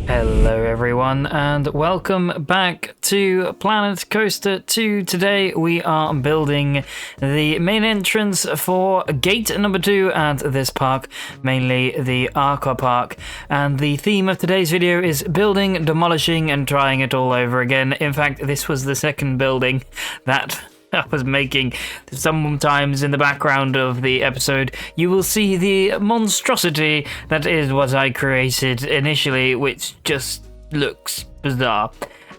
Hello everyone and welcome back to Planet Coaster 2. Today we are building the main entrance for gate number 2 at this park, mainly the Aqua Park. And the theme of today's video is building, demolishing and trying it all over again. In fact, this was the second building that I was making. Sometimes in the background of the episode you will see the monstrosity that is what I created initially, which just looks bizarre.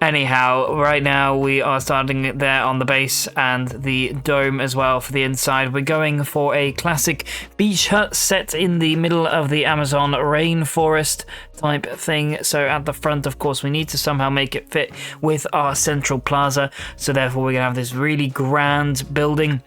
Anyhow, right now we are starting there on the base and the dome as well for the inside. We're going for a classic beach hut set in the middle of the Amazon rainforest type thing. So at the front, of course, we need to somehow make it fit with our central plaza. So therefore we're gonna have this really grand building.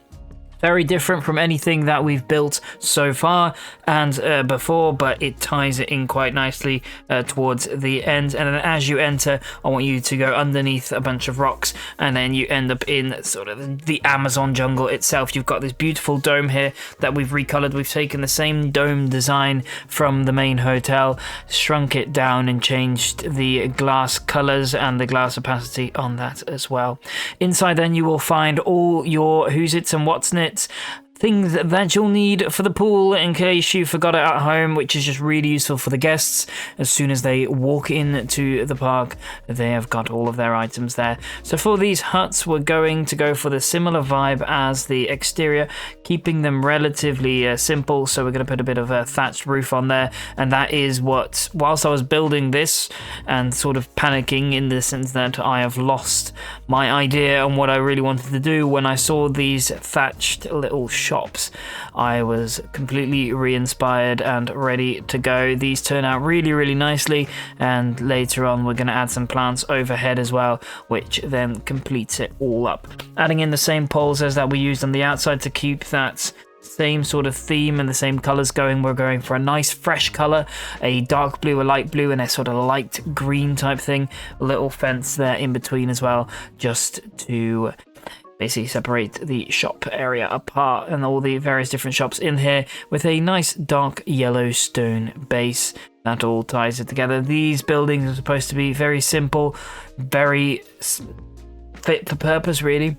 Very different from anything that we've built so far and before, but it ties it in quite nicely towards the end. And then as you enter, I want you to go underneath a bunch of rocks and then you end up in sort of the Amazon jungle itself. You've got this beautiful dome here that we've recolored. We've taken the same dome design from the main hotel, shrunk it down and changed the glass colors and the glass opacity on that as well. Inside then you will find all your who's its and what's nits, things that you'll need for the pool in case you forgot it at home, which is just really useful for the guests. As soon as they walk into the park, they have got all of their items there. So for these huts, we're going to go for the similar vibe as the exterior, keeping them relatively simple. So we're going to put a bit of a thatched roof on there, and that is what, whilst I was building this and sort of panicking in the sense that I have lost my idea on what I really wanted to do, when I saw these thatched little shops, I was completely re-inspired and ready to go. These turn out really nicely, and later on we're going to add some plants overhead as well, which then completes it all up. Adding in the same poles as that we used on the outside to keep that same sort of theme and the same colors going. We're going for a nice fresh color, a dark blue, a light blue, and a sort of light green type thing. A little fence there in between as well, just to basically separate the shop area apart, and all the various different shops in here with a nice dark yellow stone base that all ties it together. These buildings are supposed to be very simple, very fit for purpose really.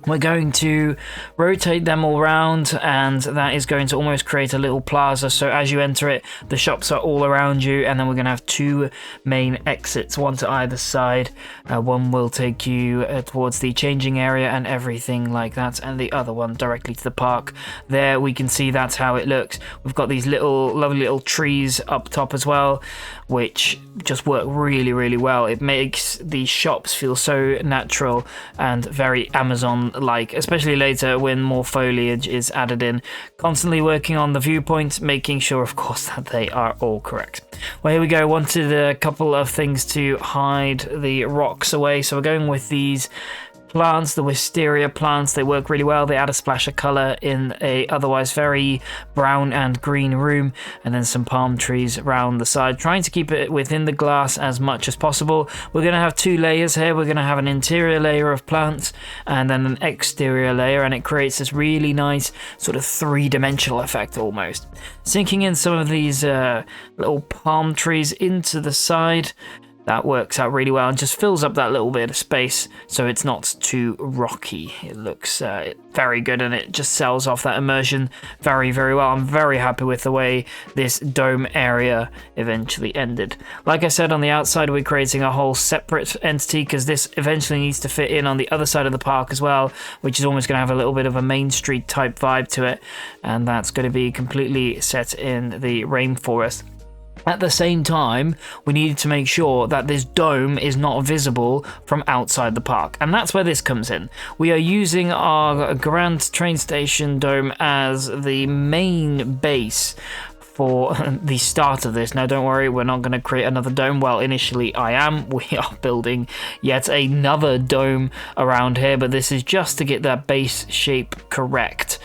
We're going to rotate them all around, and that is going to almost create a little plaza. So as you enter it, the shops are all around you, and then we're going to have two main exits, one to either side. One will take you towards the changing area and everything like that, and the other one directly to the park. There we can see that's how it looks. We've got these lovely little trees up top as well, which just work really well. It makes the shops feel so natural and very Amazon-like, especially later when more foliage is added in. Constantly working on the viewpoints, making sure, of course, that they are all correct. Well, here we go. Wanted a couple of things to hide the rocks away, so we're going with these plants, the wisteria plants. They work really well. They add a splash of color in a otherwise very brown and green room, and then some palm trees around the side, trying to keep it within the glass as much as possible. We're going to have two layers here. We're going to have an interior layer of plants and then an exterior layer, and it creates this really nice sort of three-dimensional effect almost. Sinking in some of these little palm trees into the side. That works out really well and just fills up that little bit of space so it's not too rocky. It looks very good, and it just sells off that immersion very well. I'm very happy with the way this dome area eventually ended. Like I said, on the outside we're creating a whole separate entity because this eventually needs to fit in on the other side of the park as well, which is almost going to have a little bit of a Main Street type vibe to it, and that's going to be completely set in the rainforest. At the same time, we needed to make sure that this dome is not visible from outside the park, and that's where this comes in. We are using our Grand Train Station dome as the main base for the start of this. Now don't worry, we're not going to create another dome. Well, initially I am. We are building yet another dome around here, but this is just to get that base shape correct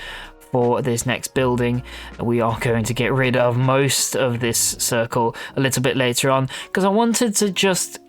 for this next building. We are going to get rid of most of this circle a little bit later on because I wanted to just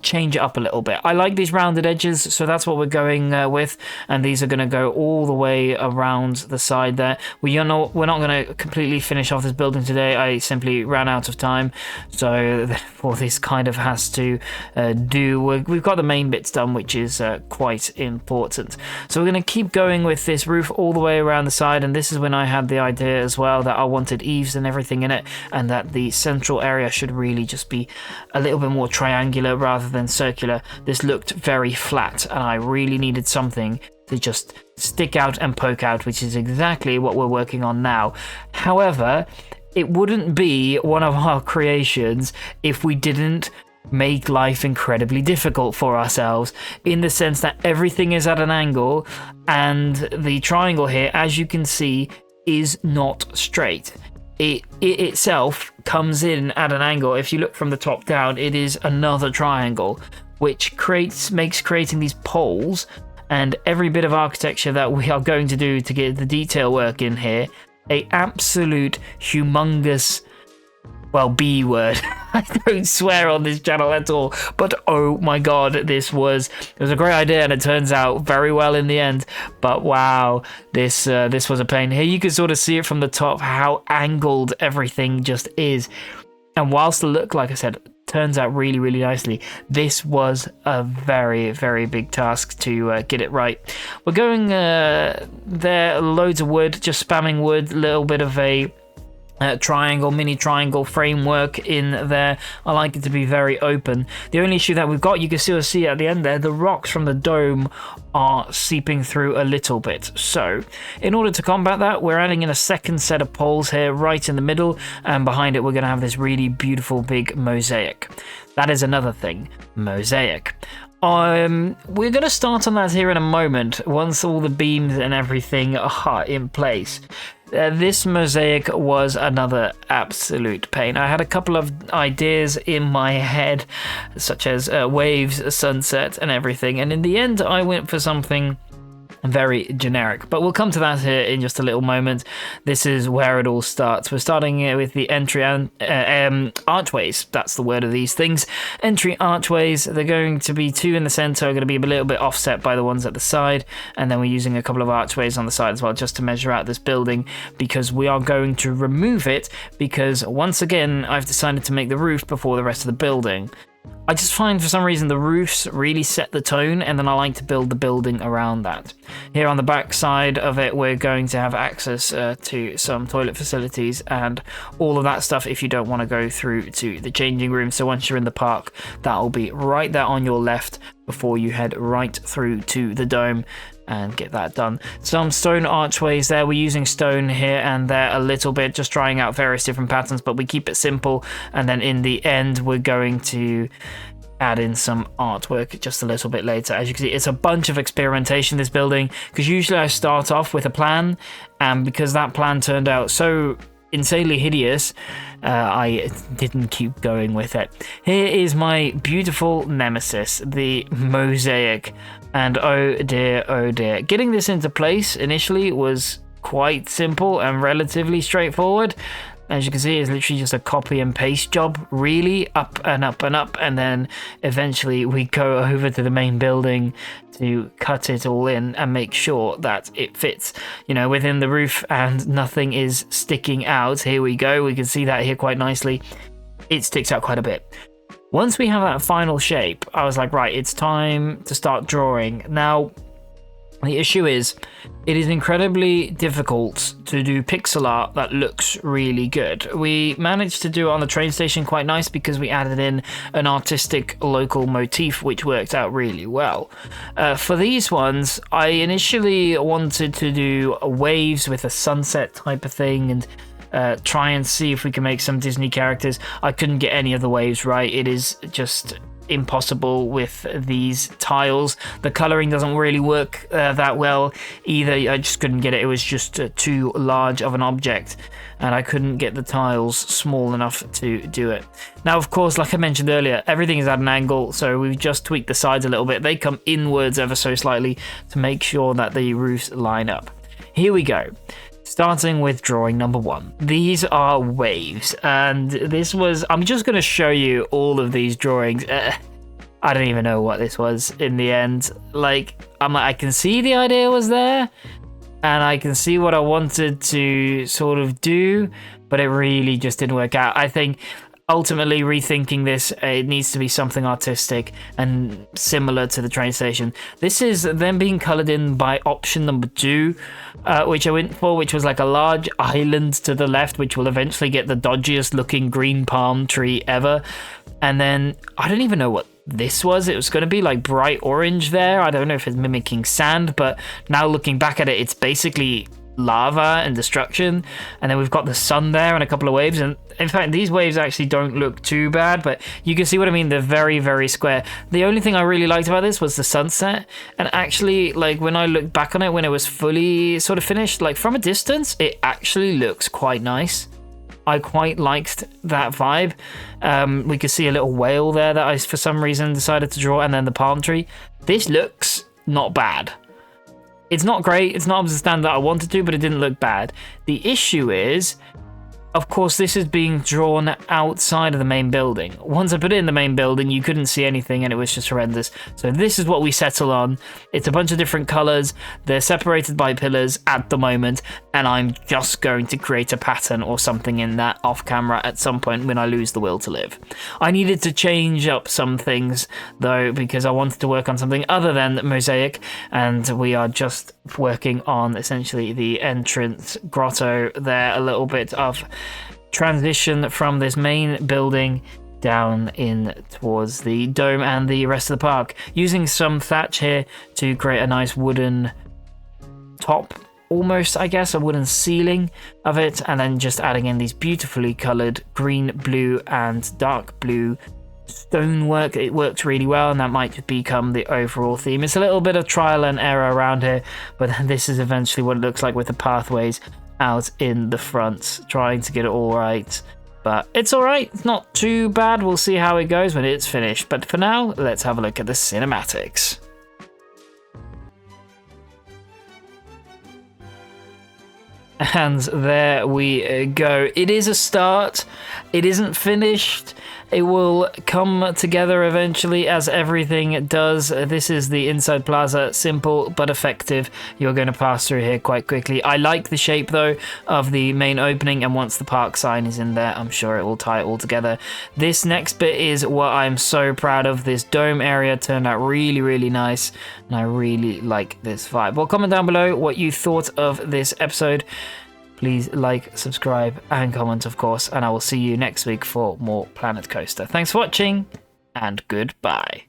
change it up a little bit. I like these rounded edges, so that's what we're going with, and these are going to go all the way around the side there. We're not going to completely finish off this building today. I simply ran out of time, so therefore this kind of has to we've got the main bits done, which is quite important. So we're going to keep going with this roof all the way around the side, and this is when I had the idea as well that I wanted eaves and everything in it, and that the central area should really just be a little bit more triangular rather than circular. This looked very flat, and I really needed something to just stick out and poke out, which is exactly what we're working on now. However, it wouldn't be one of our creations if we didn't make life incredibly difficult for ourselves, in the sense that everything is at an angle, and the triangle here, as you can see, is not straight. It itself comes in at an angle. If you look from the top down, it is another triangle, which makes creating these poles and every bit of architecture that we are going to do to get the detail work in here a absolute humongous, well, B word. I don't swear on this channel at all, but oh my god, it was a great idea, and it turns out very well in the end. But wow, this was a pain. Here you can sort of see it from the top, how angled everything just is. And whilst the look, like I said, turns out really, really nicely, this was a very, very big task to get it right. We're going there, loads of wood, just spamming wood, a little bit of a mini triangle framework in there. I like it to be very open. The only issue that we've got, you can still see at the end there, the rocks from the dome are seeping through a little bit. So in order to combat that, we're adding in a second set of poles here right in the middle, and behind it we're going to have this really beautiful big mosaic. That is another thing, mosaic. We're going to start on that here in a moment, once all the beams and everything are in place. This mosaic was another absolute pain. I had a couple of ideas in my head, such as waves, sunset, and everything, and in the end I went for something very generic, but we'll come to that here in just a little moment. This is where it all starts. We're starting with the entry and archways. That's the word of these things. Entry archways. They're going to be two in the center, are going to be a little bit offset by the ones at the side, and then we're using a couple of archways on the side as well, just to measure out this building, because we are going to remove it, because once again I've decided to make the roof before the rest of the building. I just find for some reason the roofs really set the tone, and then I like to build the building around that. Here on the back side of it, we're going to have access to some toilet facilities and all of that stuff if you don't want to go through to the changing room. So once you're in the park, that'll be right there on your left before you head right through to the dome and get that done. Some stone archways there. We're using stone here and there a little bit, just trying out various different patterns, but we keep it simple. And then in the end, we're going to add in some artwork just a little bit later. As you can see, it's a bunch of experimentation, this building, because usually I start off with a plan, and because that plan turned out so insanely hideous, I didn't keep going with it. Here is my beautiful nemesis, the mosaic, and oh dear, getting this into place initially was quite simple and relatively straightforward. As you can see, it's literally just a copy and paste job, really, up and up and up, and then eventually we go over to the main building to cut it all in and make sure that it fits, you know, within the roof and nothing is sticking out. Here we go, we can see that here quite nicely. It sticks out quite a bit. Once we have that final shape, I was like, right, it's time to start drawing. Now, the issue is, it is incredibly difficult to do pixel art that looks really good. We managed to do it on the train station quite nice because we added in an artistic local motif which worked out really well. For these ones, I initially wanted to do waves with a sunset type of thing and try and see if we can make some Disney characters. I couldn't get any of the waves right. It is just impossible with these tiles. The coloring doesn't really work that well either. I just couldn't get it. It was just too large of an object, and I couldn't get the tiles small enough to do it. Now, of course, like I mentioned earlier, everything is at an angle, so we've just tweaked the sides a little bit. They come inwards ever so slightly to make sure that the roofs line up. Here we go. Starting with drawing number 1. These are waves, and this was, I'm just going to show you all of these drawings. I don't even know what this was in the end. Like, I can see the idea was there, and I can see what I wanted to sort of do, but it really just didn't work out. I think ultimately rethinking this, it needs to be something artistic and similar to the train station. This is then being colored in by option number 2, which I went for, which was like a large island to the left, which will eventually get the dodgiest looking green palm tree ever. And then I don't even know what this was. It was going to be like bright orange there. I don't know if it's mimicking sand, but now looking back at it, it's basically lava and destruction. And then we've got the sun there and a couple of waves, and in fact these waves actually don't look too bad, but you can see what I mean. They're very, very square. The only thing I really liked about this was the sunset, and actually, like, when I look back on it when it was fully sort of finished, like from a distance, it actually looks quite nice. I quite liked that vibe. We could see a little whale there that I for some reason decided to draw, and then the palm tree. This looks not bad. It's not great, it's not up to the standard that I wanted to, but it didn't look bad. The issue is, of course, this is being drawn outside of the main building. Once I put it in the main building, you couldn't see anything and it was just horrendous. So this is what we settle on. It's a bunch of different colors. They're separated by pillars at the moment, and I'm just going to create a pattern or something in that off camera at some point when I lose the will to live. I needed to change up some things though, because I wanted to work on something other than mosaic, and we are just working on essentially the entrance grotto there, a little bit of transition from this main building down in towards the dome and the rest of the park, using some thatch here to create a nice wooden top, almost, I guess, a wooden ceiling of it, and then just adding in these beautifully colored green, blue and dark blue stonework. It works really well, and that might just become the overall theme. It's a little bit of trial and error around here, but this is eventually what it looks like with the pathways out in the front, trying to get it all right. But it's all right, it's not too bad. We'll see how it goes when it's finished, but for now, let's have a look at the cinematics. And there we go. It is a start. It isn't finished. It will come together eventually, as everything does. This is the inside plaza, simple but effective. You're going to pass through here quite quickly. I like the shape though of the main opening, and once the park sign is in there, I'm sure it will tie it all together. This next bit is what I'm so proud of. This dome area turned out really, really nice, and I really like this vibe. Well, comment down below what you thought of this episode. Please like, subscribe, and comment, of course, and I will see you next week for more Planet Coaster. Thanks for watching, and goodbye.